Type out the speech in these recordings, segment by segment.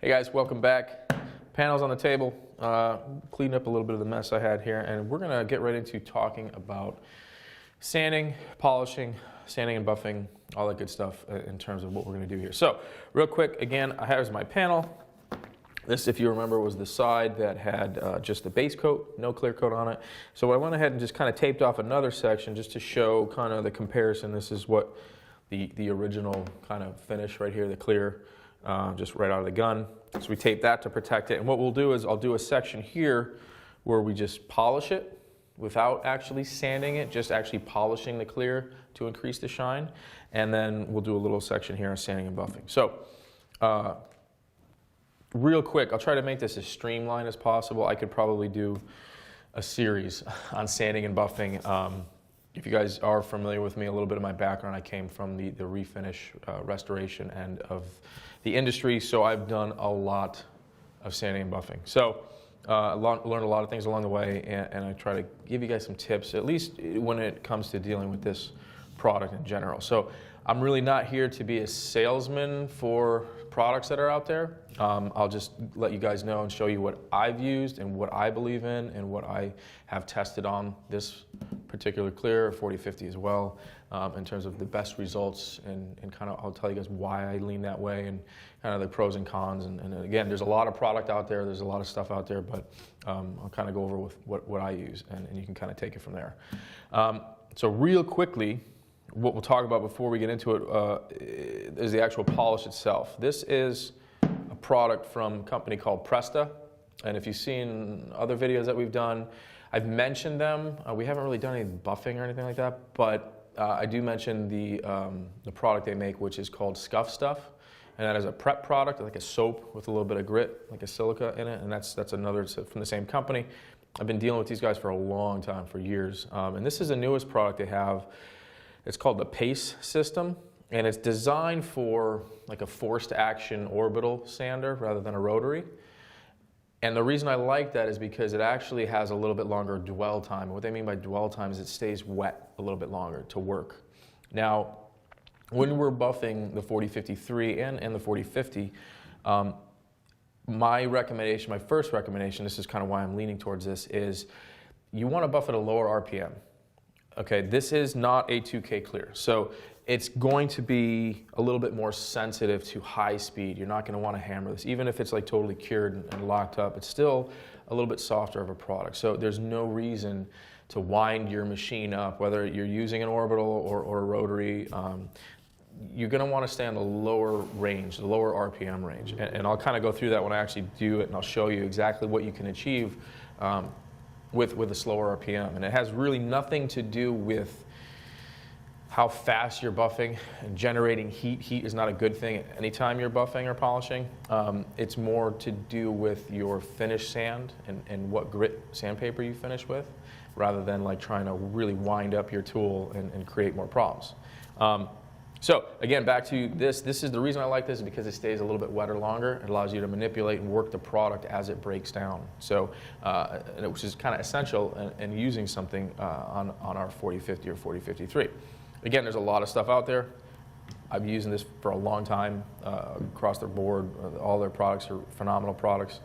Hey guys, welcome back. Panels on the table. Cleaned up a little bit of the mess I had here, and we're gonna get right into talking about sanding, polishing, sanding and buffing, all that good stuff in terms of what we're gonna do here. So, real quick, again, here's my panel. This, if you remember, was the side that had just the base coat, no clear coat on it. So I went ahead and just kind of taped off another section just to show kind of the comparison. This is what the original kind of finish right here, the clear, just right out of the gun. So we tape that to protect it. And what we'll do is I'll do a section here where we just polish it without actually sanding it, just actually polishing the clear to increase the shine. And then we'll do a little section here on sanding and buffing. So real quick, I'll try to make this as streamlined as possible. I could probably do a series on sanding and buffing. If you guys are familiar with me, a little bit of my background, I came from the refinish, restoration end of the industry, so I've done a lot of sanding and buffing. So learned a lot of things along the way, and I try to give you guys some tips, at least when it comes to dealing with this product in general. So I'm really not here to be a salesman for products that are out there. I'll just let you guys know and show you what I've used and what I believe in and what I have tested on this particular clear, 40/50 as well, in terms of the best results, and kind of I'll tell you guys why I lean that way and kind of the pros and cons. And again, there's a lot of product out there, there's a lot of stuff out there, but I'll kind of go over with what I use, and you can kind of take it from there. So real quickly, what we'll talk about before we get into it is the actual polish itself. This is a product from a company called Presta, and if you've seen other videos that we've done, I've mentioned them. We haven't really done any buffing or anything like that, but I do mention the product they make, which is called Scuff Stuff, and that is a prep product, like a soap with a little bit of grit, like a silica in it, and that's another from the same company. I've been dealing with these guys for a long time, for years, and this is the newest product they have. It's called the PACE system, and it's designed for like a forced action orbital sander rather than a rotary. And the reason I like that is because it actually has a little bit longer dwell time. What they mean by dwell time is it stays wet a little bit longer to work. Now, when we're buffing the 4053 and the 4050, my recommendation, my first recommendation, this is kind of why I'm leaning towards this, is you want to buff at a lower RPM. Okay, this is not a 2K clear, so it's going to be a little bit more sensitive to high speed. You're not going to want to hammer this. Even if it's like totally cured and locked up, it's still a little bit softer of a product. So there's no reason to wind your machine up, whether you're using an orbital or a rotary. You're going to want to stay on the lower range, the lower RPM range. And I'll kind of go through that when I actually do it, and I'll show you exactly what you can achieve with a slower RPM. And it has really nothing to do with how fast you're buffing and generating heat. Heat is not a good thing anytime you're buffing or polishing. It's more to do with your finish sand and what grit sandpaper you finish with, rather than like trying to really wind up your tool and create more problems. So again, back to this. This is the reason I like this, is because it stays a little bit wetter longer. It allows you to manipulate and work the product as it breaks down. So, which is kind of essential in using something on our 4050 or 4053. Again, there's a lot of stuff out there. I've been using this for a long time across the board. All their products are phenomenal products.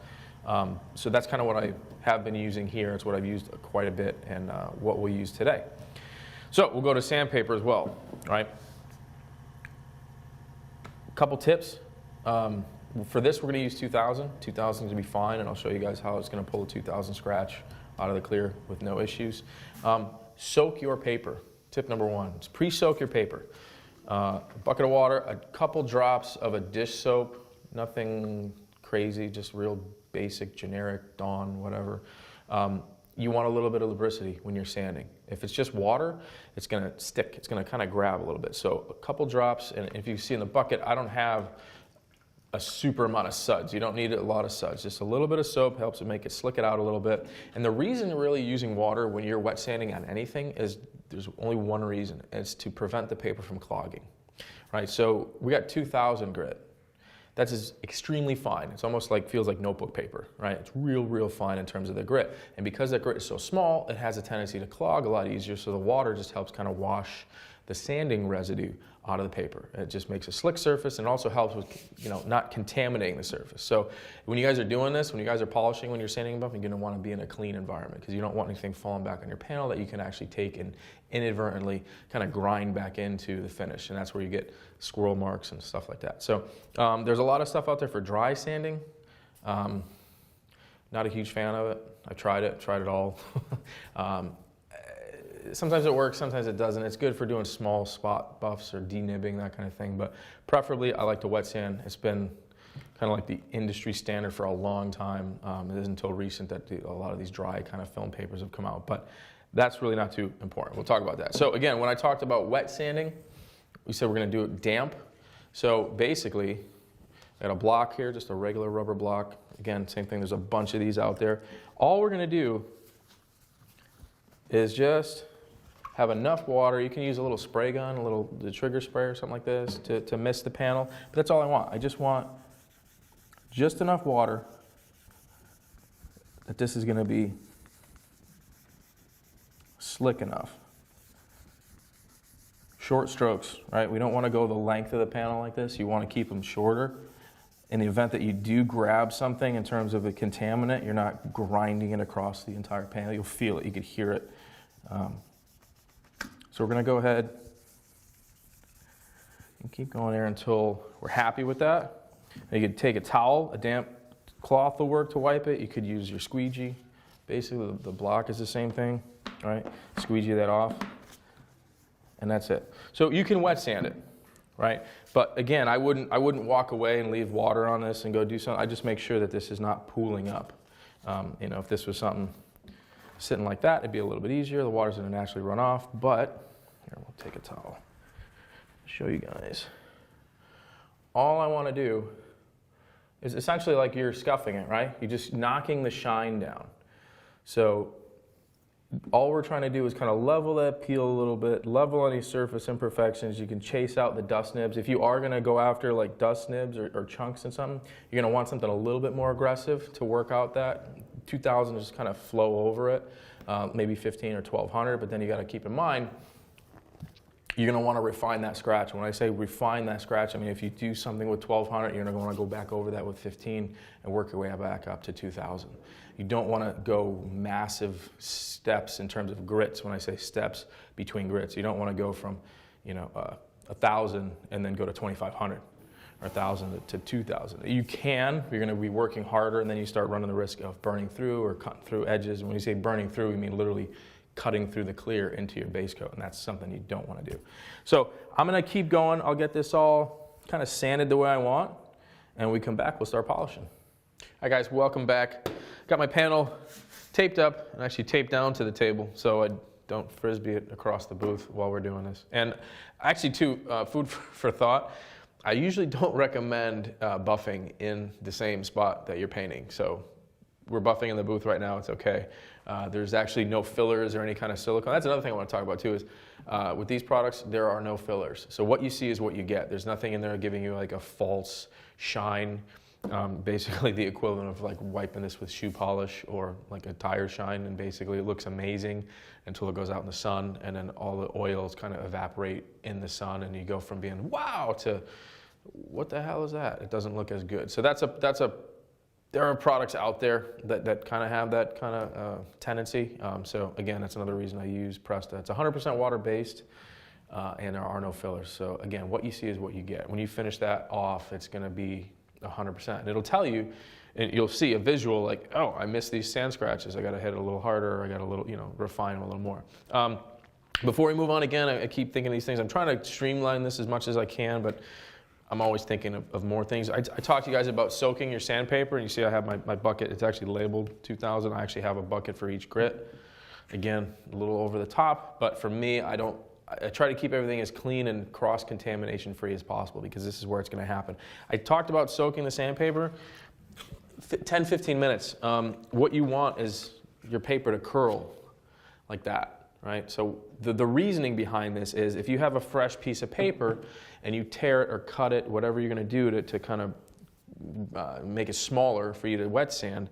So that's kind of what I have been using here. It's what I've used quite a bit, and what we'll use today. So we'll go to sandpaper as well, right? Couple tips. For this, we're going to use 2000. 2000 is going to be fine, and I'll show you guys how it's going to pull a 2000 scratch out of the clear with no issues. Soak your paper. Tip number one is pre-soak your paper. A bucket of water, a couple drops of a dish soap, nothing crazy, just real basic, generic, Dawn, whatever. You want a little bit of lubricity when you're sanding. If it's just water, it's going to stick. It's going to kind of grab a little bit. So a couple drops, and if you see in the bucket, I don't have a super amount of suds. You don't need a lot of suds. Just a little bit of soap helps it make it slick it out a little bit. And the reason really using water when you're wet sanding on anything is there's only one reason. It's to prevent the paper from clogging, right? So we got 2000 grit. That's extremely fine. It's almost like, feels like notebook paper, right? It's real fine in terms of the grit. And because that grit is so small, it has a tendency to clog a lot easier, so the water just helps kind of wash the sanding residue out of the paper. It just makes a slick surface and also helps with not contaminating the surface. So when you guys are doing this, when you guys are polishing, when you're sanding and buffing, you're going to want to be in a clean environment because you don't want anything falling back on your panel that you can actually take and inadvertently kind of grind back into the finish, and that's where you get squirrel marks and stuff like that. So there's a lot of stuff out there for dry sanding. Not a huge fan of it. I tried it all. Sometimes it works, sometimes it doesn't. It's good for doing small spot buffs or denibbing, that kind of thing. But preferably, I like to wet sand. It's been kind of like the industry standard for a long time. It isn't until recent that a lot of these dry kind of film papers have come out. But that's really not too important. We'll talk about that. So again, when I talked about wet sanding, we said we're going to do it damp. So basically, I got a block here, just a regular rubber block. Again, same thing. There's a bunch of these out there. All we're going to do is just have enough water. You can use a little spray gun, the trigger spray or something like this to mist the panel. But that's all I want. I just want just enough water that this is going to be slick enough. Short strokes, right? We don't want to go the length of the panel like this. You want to keep them shorter. In the event that you do grab something in terms of a contaminant, you're not grinding it across the entire panel. You'll feel it. You could hear it. So we're going to go ahead and keep going there until we're happy with that. And you could take a towel, a damp cloth will work to wipe it. You could use your squeegee. Basically, the block is the same thing, right? Squeegee that off, and that's it. So you can wet sand it, right? But again, I wouldn't walk away and leave water on this and go do something. I just make sure that this is not pooling up. If this was something sitting like that, it'd be a little bit easier. The water's going to naturally run off. But here, we'll take a towel. Show you guys. All I want to do is essentially like you're scuffing it, right? You're just knocking the shine down. So all we're trying to do is kind of level that peel a little bit, level any surface imperfections. You can chase out the dust nibs. If you are going to go after like dust nibs or chunks and something, you're going to want something a little bit more aggressive to work out that. 2000 just kind of flow over it, maybe 15 or 1200, but then you got to keep in mind, you're going to want to refine that scratch. When I say refine that scratch, I mean if you do something with 1200, you're going to want to go back over that with 15 and work your way back up to 2000. You don't want to go massive steps in terms of grits. When I say steps between grits, you don't want to go from 1000 and then go to 2500 or 1000 to 2000. You can, you're going to be working harder, and then you start running the risk of burning through or cutting through edges. And when you say burning through, you mean literally cutting through the clear into your base coat, and that's something you don't want to do. So I'm going to keep going. I'll get this all kind of sanded the way I want, and when we come back, we'll start polishing. Hi guys, welcome back. Got my panel taped up and actually taped down to the table so I don't frisbee it across the booth while we're doing this. And actually too, food for thought, I usually don't recommend buffing in the same spot that you're painting. So we're buffing in the booth right now, it's okay. There's actually no fillers or any kind of silicone. That's another thing I want to talk about too is with these products, there are no fillers. So what you see is what you get. There's nothing in there giving you like a false shine. Basically the equivalent of like wiping this with shoe polish or like a tire shine, and basically it looks amazing until it goes out in the sun, and then all the oils kind of evaporate in the sun, and you go from being wow to what the hell is that? It doesn't look as good. So there are products out there that kind of have that kind of tendency. So again, that's another reason I use Presta. It's 100% water-based, and there are no fillers. So again, what you see is what you get. When you finish that off, it's going to be 100%. And it'll tell you, and you'll see a visual like, oh, I missed these sand scratches. I got to hit it a little harder. I got to refine them a little more. Before we move on, again, I keep thinking of these things. I'm trying to streamline this as much as I can, but I'm always thinking of more things. I talked to you guys about soaking your sandpaper, and you see I have my bucket. It's actually labeled 2000. I actually have a bucket for each grit. Again, a little over the top, but for me, I try to keep everything as clean and cross-contamination free as possible, because this is where it's going to happen. I talked about soaking the sandpaper, 10, 15 minutes. What you want is your paper to curl like that, right? So the reasoning behind this is if you have a fresh piece of paper and you tear it or cut it, whatever you're going to do to kind of make it smaller for you to wet sand,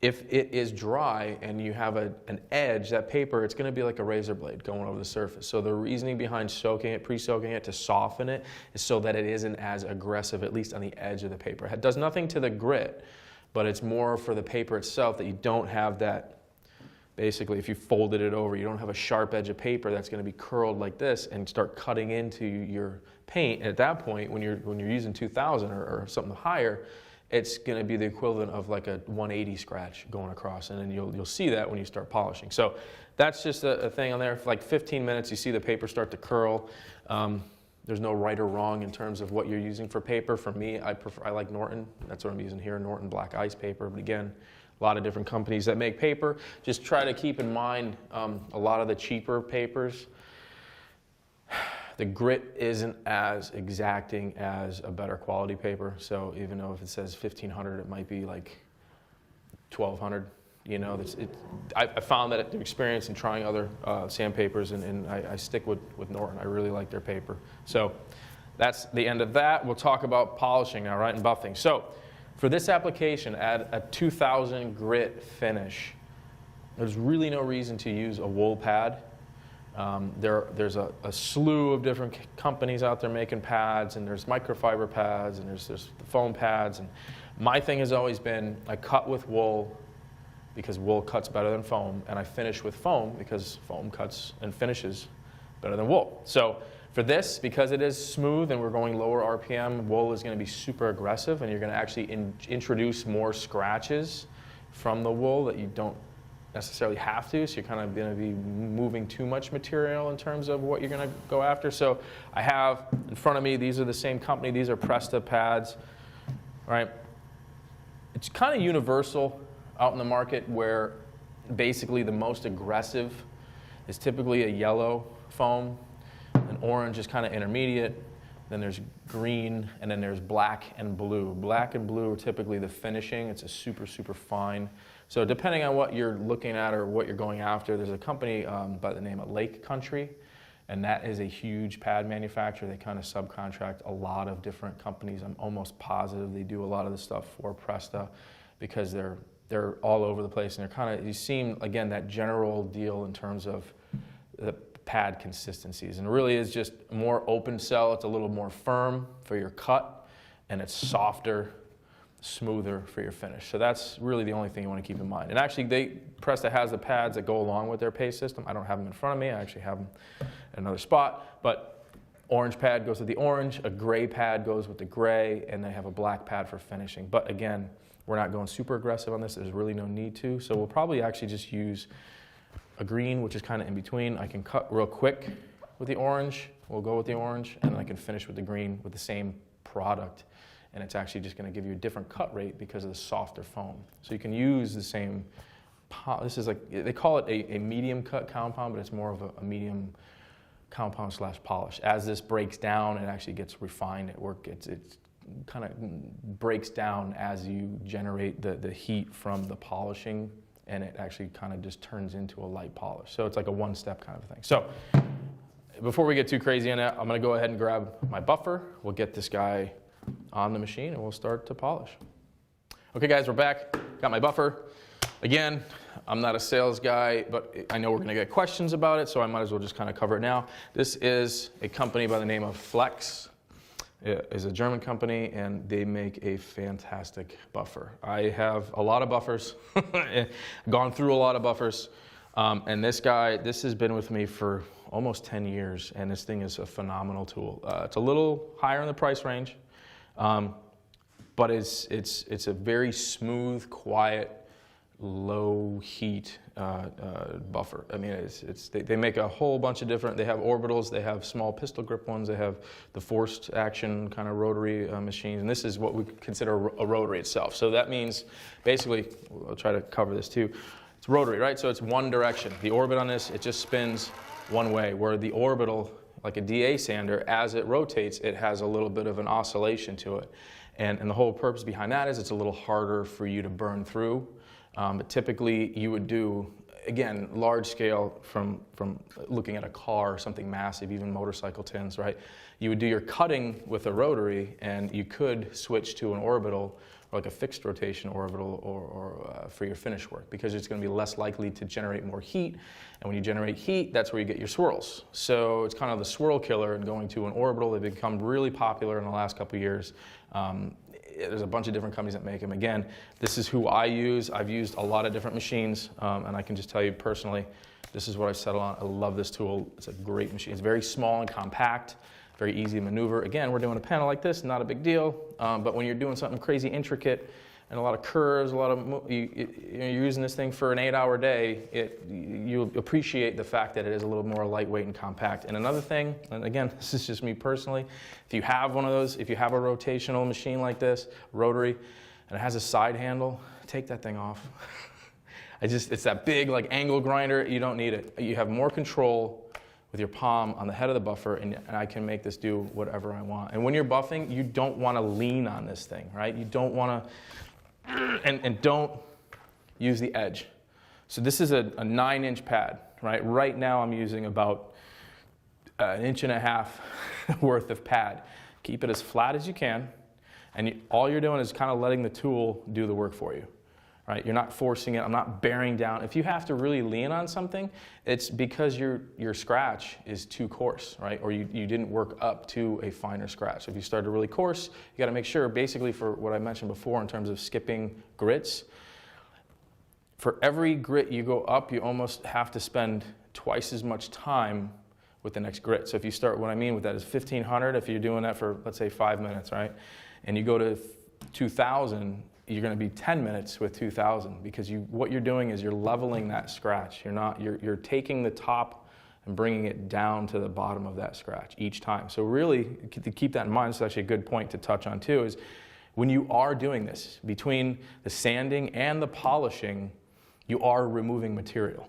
if it is dry and you have an edge, that paper, it's going to be like a razor blade going over the surface. So the reasoning behind soaking it, pre-soaking it to soften it, is so that it isn't as aggressive, at least on the edge of the paper. It does nothing to the grit, but it's more for the paper itself that you don't have that. Basically, if you folded it over, you don't have a sharp edge of paper that's going to be curled like this and start cutting into your paint. At that point, when you're using 2000 or something higher, it's going to be the equivalent of like a 180 scratch going across, and then you'll see that when you start polishing. So that's just a thing on there. For like 15 minutes, you see the paper start to curl. There's no right or wrong in terms of what you're using for paper. For me, I like Norton. That's what I'm using here, Norton Black Ice paper. But again, a lot of different companies that make paper. Just try to keep in mind a lot of the cheaper papers, the grit isn't as exacting as a better quality paper. So even though if it says 1500, it might be like 1200. You know, I found that through experience and trying other sandpapers, and I stick with Norton. I really like their paper. So that's the end of that. We'll talk about polishing now, right, and buffing. So for this application, add a 2000 grit finish. There's really no reason to use a wool pad. There's a slew of different companies out there making pads, and there's microfiber pads, and there's the foam pads. And my thing has always been I cut with wool because wool cuts better than foam, and I finish with foam because foam cuts and finishes better than wool. So for this, because it is smooth and we're going lower RPM, wool is going to be super aggressive, and you're going to actually introduce more scratches from the wool that you don't necessarily have to, so you're kind of going to be moving too much material in terms of what you're going to go after. So I have in front of me, these are the same company, these are Presta pads, right? It's kind of universal out in the market where basically the most aggressive is typically a yellow foam, and orange is kind of intermediate, then there's green, and then there's black and blue. Black and blue are typically the finishing. It's a super, super fine. So depending on what you're looking at or what you're going after, there's a company by the name of Lake Country, and that is a huge pad manufacturer. They kind of subcontract a lot of different companies. I'm almost positive they do a lot of the stuff for Presta because they're all over the place, and they're kind of, you seem, again, that general deal in terms of the pad consistencies. And it really is just more open cell. It's a little more firm for your cut, and it's softer, smoother for your finish. So that's really the only thing you want to keep in mind. And actually, Presta has the pads that go along with their paste system. I don't have them in front of me. I actually have them in another spot. But orange pad goes with the orange, a gray pad goes with the gray, and they have a black pad for finishing. But again, we're not going super aggressive on this. There's really no need to. So we'll probably actually just use a green, which is kind of in between. I can cut real quick with the orange. We'll go with the orange, and then I can finish with the green with the same product. And it's actually just going to give you a different cut rate because of the softer foam. So you can use the same, this is like, they call it a medium cut compound, but it's more of a medium compound / polish. As this breaks down, it actually gets refined at work. It kind of breaks down as you generate the heat from the polishing, and it actually kind of just turns into a light polish. So it's like a one-step kind of thing. So before we get too crazy on that, I'm going to go ahead and grab my buffer. We'll get this guy on the machine, and we'll start to polish. Okay, guys, we're back. Got my buffer. Again, I'm not a sales guy, but I know we're going to get questions about it, so I might as well just kind of cover it now. This is a company by the name of Flex. It is a German company, and they make a fantastic buffer. I have a lot of buffers, gone through a lot of buffers, and this has been with me for almost 10 years, and this thing is a phenomenal tool. It's a little higher in the price range, but it's a very smooth, quiet, low heat buffer. I mean, they make a whole bunch of different, they have orbitals, they have small pistol grip ones, they have the forced action kind of rotary machines, and this is what we consider a rotary itself. So that means, basically, I'll try to cover this too, it's rotary, right? So it's one direction. The orbit on this, it just spins one way, where the orbital, like a DA sander, as it rotates, it has a little bit of an oscillation to it. And the whole purpose behind that is it's a little harder for you to burn through. But typically you would do, again, large scale from looking at a car or something massive, even motorcycle tins, right? You would do your cutting with a rotary, and you could switch to an orbital or like a fixed rotation orbital or for your finish work, because it's going to be less likely to generate more heat. And when you generate heat, that's where you get your swirls. So it's kind of the swirl killer, and going to an orbital. They've become really popular in the last couple of years. There's a bunch of different companies that make them. Again, this is who I use. I've used a lot of different machines, and I can just tell you personally, this is what I settle on. I love this tool. It's a great machine. It's very small and compact, very easy to maneuver. Again, we're doing a panel like this, not a big deal, but when you're doing something crazy intricate and a lot of curves, you're using this thing for an 8-hour day, you appreciate the fact that it is a little more lightweight and compact. And another thing, and again, this is just me personally, if you have one of those, if you have a rotational machine like this, rotary, and it has a side handle, take that thing off. It's that big like angle grinder, you don't need it. You have more control with your palm on the head of the buffer, and I can make this do whatever I want. And when you're buffing, you don't want to lean on this thing, right? You don't want to, and don't use the edge. So this is a 9-inch pad, right? Right now I'm using about 1.5 inches worth of pad. Keep it as flat as you can, and all you're doing is kind of letting the tool do the work for you. Right? You're not forcing it. I'm not bearing down. If you have to really lean on something, it's because your scratch is too coarse, right? Or you didn't work up to a finer scratch. So if you started really coarse, you got to make sure, basically for what I mentioned before in terms of skipping grits, for every grit you go up, you almost have to spend twice as much time with the next grit. So if you start, what I mean with that is 1,500, if you're doing that for, let's say, 5 minutes, right? And you go to 2,000, you're going to be 10 minutes with 2,000, because what you're doing is you're leveling that scratch. You're taking the top and bringing it down to the bottom of that scratch each time. So really, to keep that in mind, it's actually a good point to touch on too, is when you are doing this, between the sanding and the polishing, you are removing material.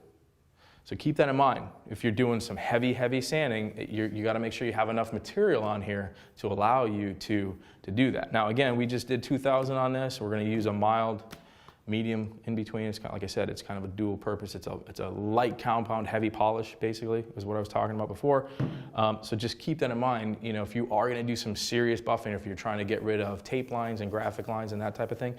So keep that in mind. If you're doing some heavy sanding, you got to make sure you have enough material on here to allow you to do that. Now again, we just did 2,000 on this. We're going to use a mild, medium in between. It's kind of, like I said, it's kind of a dual purpose. It's a light compound, heavy polish, basically, is what I was talking about before. So just keep that in mind. You know, if you are going to do some serious buffing, if you're trying to get rid of tape lines and graphic lines and that type of thing,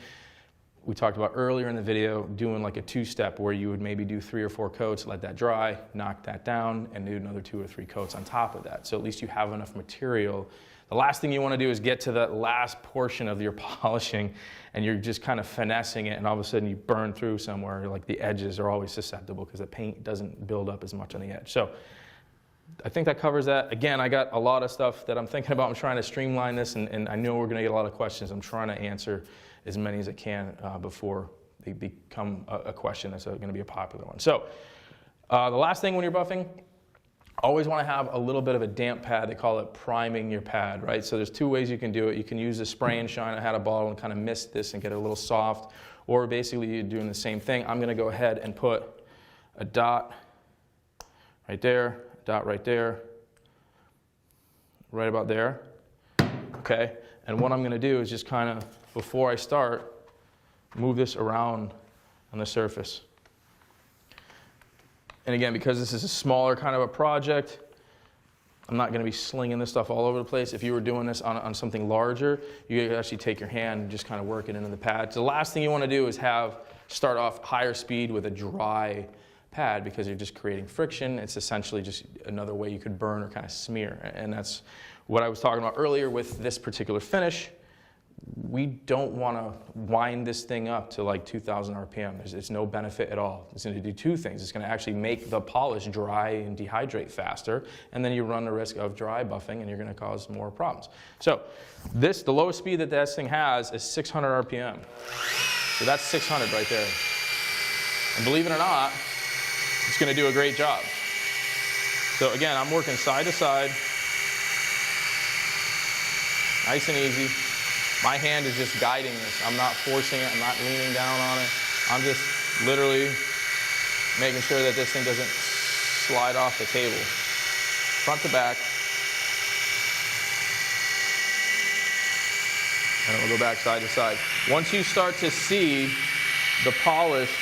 we talked about earlier in the video doing like a 2-step where you would maybe do 3 or 4 coats, let that dry, knock that down, and do another 2 or 3 coats on top of that. So at least you have enough material. The last thing you want to do is get to that last portion of your polishing and you're just kind of finessing it, and all of a sudden you burn through somewhere. Like the edges are always susceptible because the paint doesn't build up as much on the edge. So I think that covers that. Again, I got a lot of stuff that I'm thinking about. I'm trying to streamline this, and I know we're going to get a lot of questions. I'm trying to answer as many as I can before they become a question that's going to be a popular one. So the last thing when you're buffing, always want to have a little bit of a damp pad. They call it priming your pad, right? So there's 2 ways you can do it. You can use a spray and shine. I had a bottle and kind of mist this and get it a little soft, or basically you're doing the same thing. I'm going to go ahead and put a dot right there, a dot right there, right about there, okay? And what I'm going to do is just kind of, before I start, move this around on the surface. And again, because this is a smaller kind of a project, I'm not going to be slinging this stuff all over the place. If you were doing this on something larger, you could actually take your hand and just kind of work it into the pad. So the last thing you want to do is start off higher speed with a dry pad, because you're just creating friction. It's essentially just another way you could burn or kind of smear. And that's what I was talking about earlier with this particular finish. We don't want to wind this thing up to like 2,000 RPM. There's no benefit at all. It's going to do 2 things. It's going to actually make the polish dry and dehydrate faster, and then you run the risk of dry buffing, and you're going to cause more problems. So the lowest speed that this thing has is 600 RPM. So that's 600 right there. And believe it or not, it's going to do a great job. So again, I'm working side to side, nice and easy. My hand is just guiding this. I'm not forcing it. I'm not leaning down on it. I'm just literally making sure that this thing doesn't slide off the table. Front to back. And it will go back side to side. Once you start to see the polish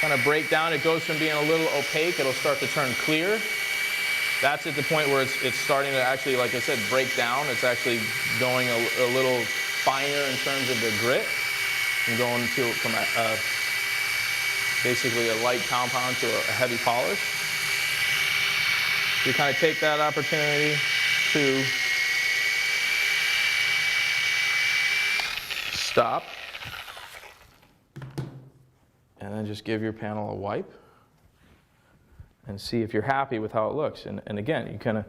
kind of break down, it goes from being a little opaque, it'll start to turn clear. That's at the point where it's starting to actually, like I said, break down. It's actually going a little finer in terms of the grit and going from basically a light compound to a heavy polish. You kind of take that opportunity to stop and then just give your panel a wipe and see if you're happy with how it looks. And again, you kind of,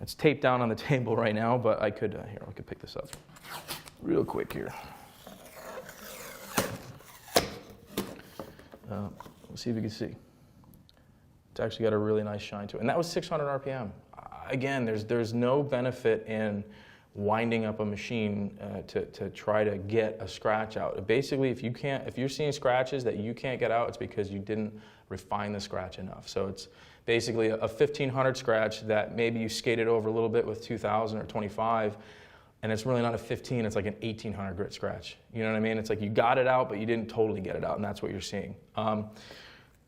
it's taped down on the table right now, but I could, here, I could pick this up real quick here. Let's see if you can see. It's actually got a really nice shine to it. And that was 600 RPM. Again, there's no benefit in winding up a machine to try to get a scratch out. Basically, if you're seeing scratches that you can't get out, it's because you didn't refine the scratch enough. So it's basically a 1500 scratch that maybe you skated over a little bit with 2000 or 25, and it's really not a 15, it's like an 1800 grit scratch. You know what I mean? It's like you got it out, but you didn't totally get it out, and that's what you're seeing.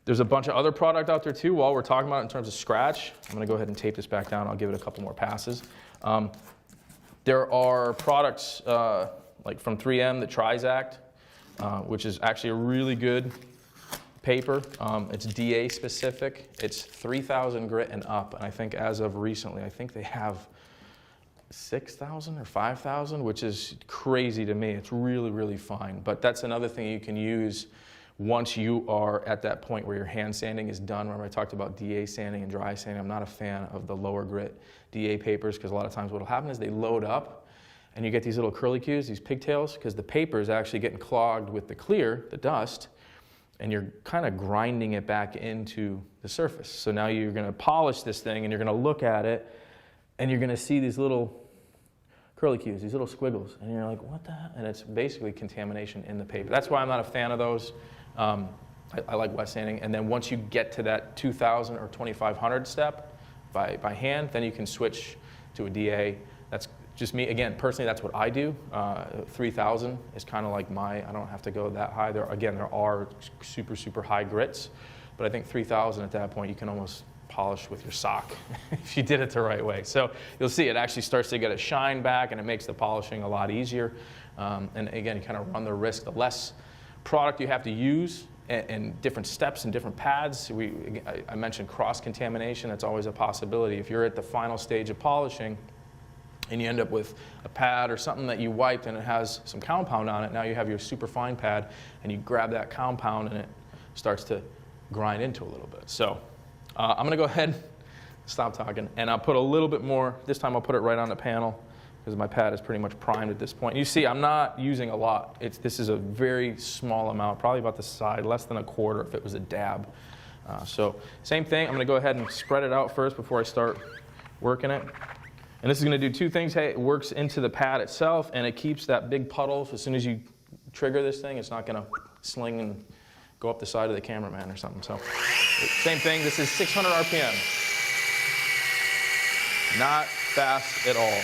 There's a bunch of other product out there too while we're talking about it in terms of scratch. I'm gonna go ahead and tape this back down. I'll give it a couple more passes. There are products like from 3M, the Trizact, which is actually a really good paper. It's DA specific. It's 3000 grit and up. And I think as of recently, I think they have 6,000 or 5,000, which is crazy to me. It's really, really fine. But that's another thing you can use once you are at that point where your hand sanding is done. Remember I talked about DA sanding and dry sanding. I'm not a fan of the lower grit DA papers because a lot of times what will happen is they load up and you get these little curlicues, these pigtails, because the paper is actually getting clogged with the clear, the dust, and you're kind of grinding it back into the surface. So now you're going to polish this thing and you're going to look at it and you're going to see these little curlicues, these little squiggles, and you're like, what the hell? And it's basically contamination in the paper. That's why I'm not a fan of those. I like wet sanding, and then once you get to that 2000 or 2500 step by hand, then you can switch to a DA. That's just me. Again, personally, that's what I do. 3000 is kind of like I don't have to go that high. There are super, super high grits, but I think 3000 at that point, you can almost polish with your sock if you did it the right way. So you'll see it actually starts to get a shine back, and it makes the polishing a lot easier. And again, you kind of run the risk, the less product you have to use and different steps and different pads. I mentioned cross-contamination. That's always a possibility. If you're at the final stage of polishing and you end up with a pad or something that you wiped and it has some compound on it, now you have your super fine pad and you grab that compound and it starts to grind into a little bit. So I'm going to go ahead, stop talking, and I'll put a little bit more. This time I'll put it right on the panel because my pad is pretty much primed at this point. You see, I'm not using a lot. This is a very small amount, probably about the side, less than a quarter if it was a dab. So same thing, I'm gonna go ahead and spread it out first before I start working it. And this is gonna do two things. Hey, it works into the pad itself and it keeps that big puddle. As soon as you trigger this thing, it's not gonna sling and go up the side of the cameraman or something. So same thing, this is 600 RPM. Not fast at all.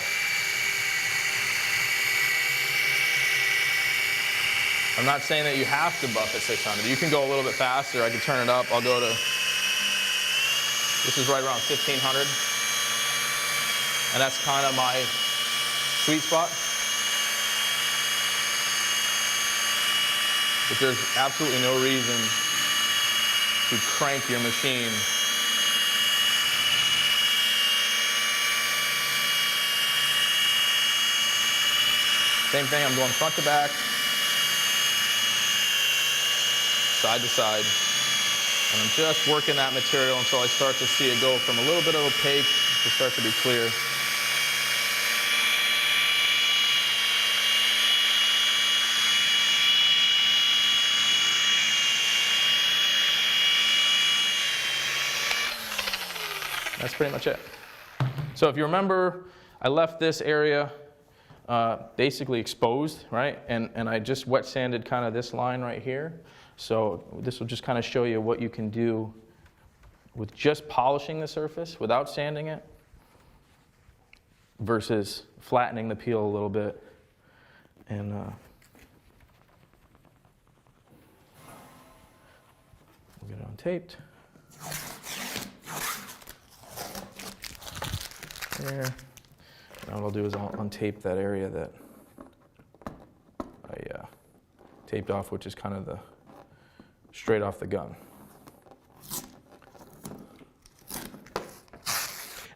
I'm not saying that you have to buff at 600. You can go a little bit faster. I can turn it up. I'll go to, this is right around 1500. And that's kind of my sweet spot. But there's absolutely no reason to crank your machine same thing, I'm going front to back, side to side, and I'm just working that material until I start to see it go from a little bit of opaque to start to be clear. That's pretty much it. So if you remember, I left this area basically exposed, right? And I just wet sanded kind of this line right here. So this will just kind of show you what you can do with just polishing the surface without sanding it versus flattening the peel a little bit. And we'll get it untaped. There. And what I'll do is I'll untape that area that taped off, which is kind of the straight off the gun.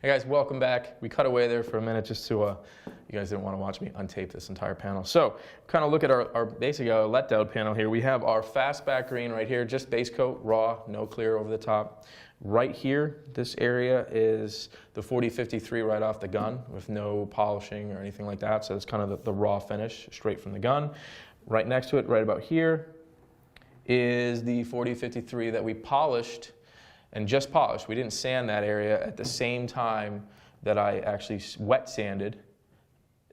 Hey guys, welcome back. We cut away there for a minute just to, you guys didn't want to watch me untape this entire panel. So, kind of look at our basic let-down panel here. We have our fastback green right here, just base coat, raw, no clear over the top. Right here, this area is the 4053 right off the gun with no polishing or anything like that. So it's kind of the raw finish straight from the gun. Right next to it, right about here, is the 4053 that we polished and just polished. We didn't sand that area at the same time that I actually wet sanded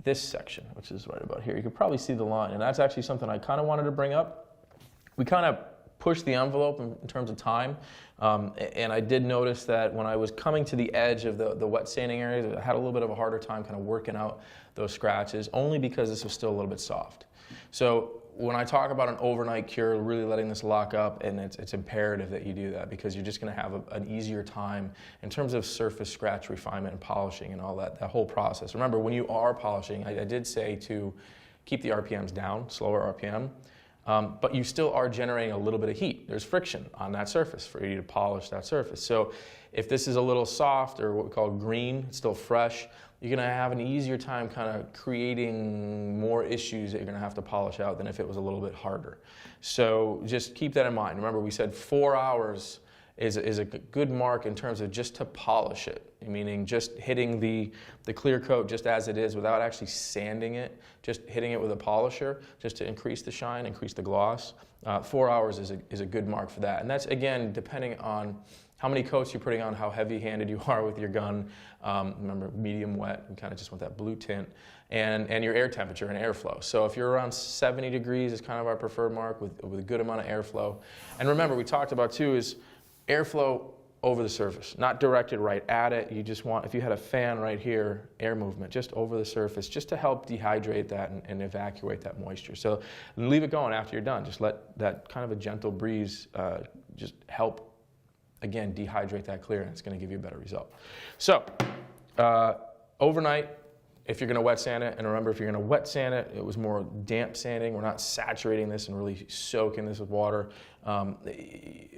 this section, which is right about here. You can probably see the line, and that's actually something I kind of wanted to bring up. We kind of pushed the envelope in terms of time, and I did notice that when I was coming to the edge of the wet sanding areas, I had a little bit of a harder time kind of working out those scratches, only because this was still a little bit soft. So when I talk about an overnight cure, really letting this lock up, and it's imperative that you do that, because you're just going to have an easier time in terms of surface scratch refinement and polishing and all that whole process. Remember, when you are polishing, I did say to keep the RPMs down, slower RPM, but you still are generating a little bit of heat. There's friction on that surface for you to polish that surface. So if this is a little soft, or what we call green, it's still fresh, you're going to have an easier time kind of creating more issues that you're going to have to polish out than if it was a little bit harder. So just keep that in mind. Remember, we said 4 hours is a good mark in terms of just to polish it, meaning just hitting the clear coat just as it is without actually sanding it, just hitting it with a polisher just to increase the shine, increase the gloss. 4 hours is a good mark for that. And that's, again, depending on how many coats you're putting on, how heavy-handed you are with your gun. Remember, medium wet, you kind of just want that blue tint, and your air temperature and airflow. So if you're around 70 degrees is kind of our preferred mark with a good amount of airflow. And remember, we talked about too is airflow over the surface, not directed right at it. You just want, if you had a fan right here, air movement just over the surface, just to help dehydrate that and evacuate that moisture. So leave it going after you're done. Just let that kind of a gentle breeze just help, again, dehydrate that clear, and it's going to give you a better result. So, overnight, if you're going to wet sand it, and remember, if you're going to wet sand it, it was more damp sanding. We're not saturating this and really soaking this with water.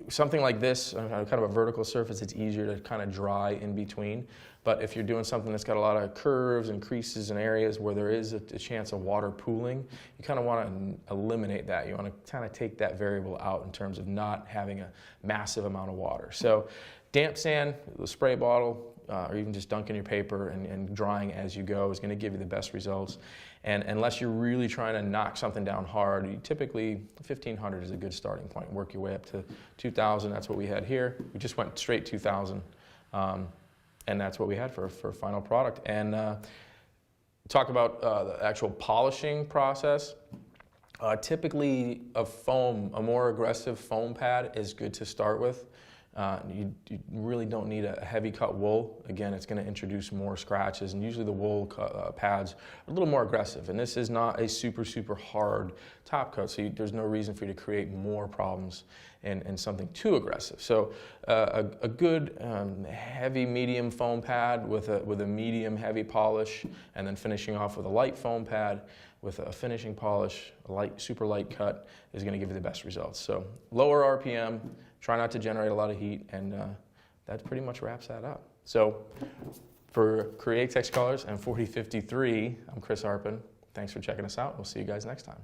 Something like this, kind of a vertical surface, it's easier to kind of dry in between. But if you're doing something that's got a lot of curves and creases and areas where there is a chance of water pooling, you kind of want to eliminate that. You want to kind of take that variable out in terms of not having a massive amount of water. So damp sand, the spray bottle, or even just dunking your paper and drying as you go is going to give you the best results. And unless you're really trying to knock something down hard, typically 1,500 is a good starting point. Work your way up to 2,000. That's what we had here. We just went straight 2,000. And that's what we had for final product. And talk about the actual polishing process. Typically, a more aggressive foam pad is good to start with. You really don't need a heavy cut wool. Again, it's going to introduce more scratches, and usually the wool pads are a little more aggressive. And this is not a super, super hard top coat, so there's no reason for you to create more problems in something too aggressive. So a good heavy medium foam pad with a medium heavy polish, and then finishing off with a light foam pad with a finishing polish, a super light cut, is going to give you the best results. So lower RPM, try not to generate a lot of heat, and that pretty much wraps that up. So for Createx Colors and 4053, I'm Chris Harpin. Thanks for checking us out. We'll see you guys next time.